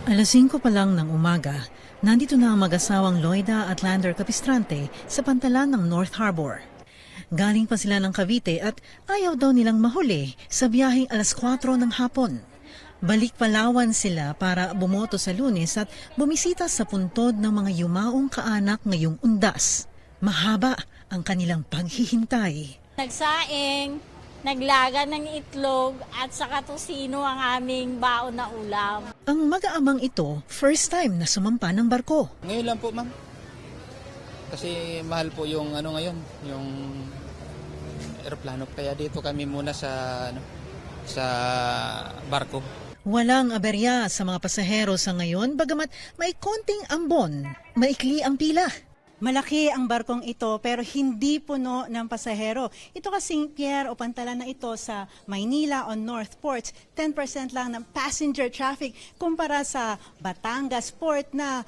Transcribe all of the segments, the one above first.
5 pa lang ng umaga, nandito na ang mag-asawang Loida at Lander Capistrante sa pantalan ng North Harbor. Galing pa sila ng Cavite at ayaw daw nilang mahuli sa biyaheng 4:00 ng hapon. Balik Palawan sila para bumoto sa Lunes at bumisita sa puntod ng mga yumaong kaanak ngayong undas. Mahaba ang kanilang paghihintay. Nagsaing, naglaga ng itlog at saka tusino ang aming baon na ulam. Ang mag-aamang ito, first time na sumampa ng barko. Ngayon lang po, ma'am. Kasi mahal po yung ngayon, yung eroplano. Kaya dito kami muna sa barko. Walang aberya sa mga pasahero sa ngayon, bagamat may konting ambon, maikli ang pila. Malaki ang barkong ito pero hindi puno ng pasahero. Ito kasing pier o pantalan na ito sa Maynila on North Port, 10% lang ng passenger traffic kumpara sa Batangas Port na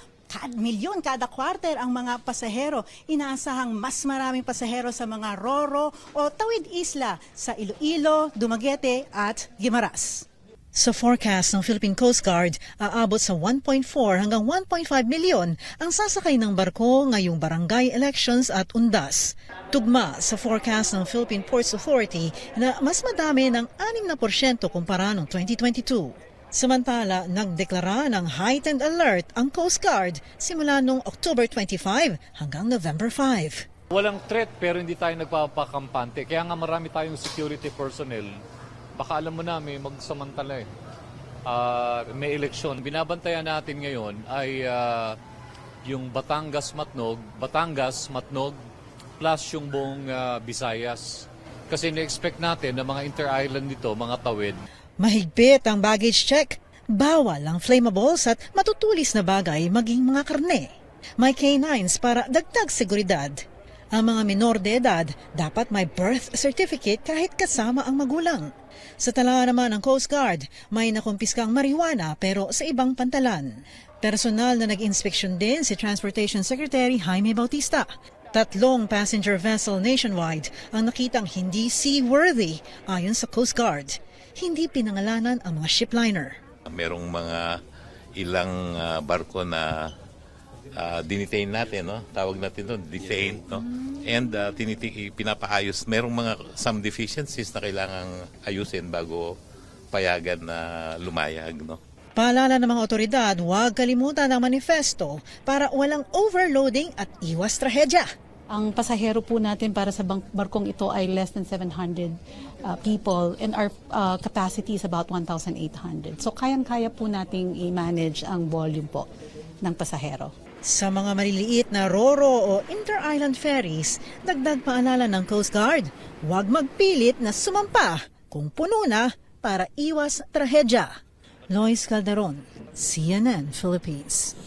milyon kada quarter ang mga pasahero. Inaasahang mas maraming pasahero sa mga Roro o Tawid Isla sa Iloilo, Dumaguete at Guimaras. Sa forecast ng Philippine Coast Guard, aabot sa 1.4 hanggang 1.5 milyon ang sasakay ng barko ngayong barangay elections at undas. Tugma sa forecast ng Philippine Ports Authority na mas madami ng 6% kumpara noong 2022. Samantala, nagdeklara ng heightened alert ang Coast Guard simula noong October 25 hanggang November 5. Walang threat pero hindi tayo nagpapakampante. Kaya nga marami tayong security personnel. Baka alam mo na may magsamantala may eleksyon. Binabantayan natin ngayon ay yung Batangas, Matnog, plus yung buong Visayas. Kasi na-expect natin na mga inter-island nito, mga tawid. Mahigpit ang baggage check. Bawal ang flammables at matutulis na bagay maging mga karne. May canines para dagdag seguridad. Ang mga minor de edad dapat may birth certificate kahit kasama ang magulang. Sa tala naman ng Coast Guard, may nakumpiskang marijuana pero sa ibang pantalan. Personal na nag-inspeksyon din si Transportation Secretary Jaime Bautista. 3 passenger vessel nationwide ang nakitang hindi seaworthy ayon sa Coast Guard. Hindi pinangalanan ang mga shipliner. Merong mga ilang barko na dinitain natin, no? Tawag natin doon, detain, no? And pinapaayos. Merong some deficiencies na kailangang ayusin bago payagan na lumayag, no? Paalala ng mga otoridad, huwag kalimutan ang manifesto para walang overloading at iwas trahedya. Ang pasahero po natin para sa barkong ito ay less than 700 people and our capacity is about 1,800. So kayang-kaya po nating i-manage ang volume po ng pasahero. Sa mga maliliit na Roro o inter-island ferries, dagdag paalala ng Coast Guard, huwag magpilit na sumampa kung puno na para iwas trahedya. Lois Calderon, CNN Philippines.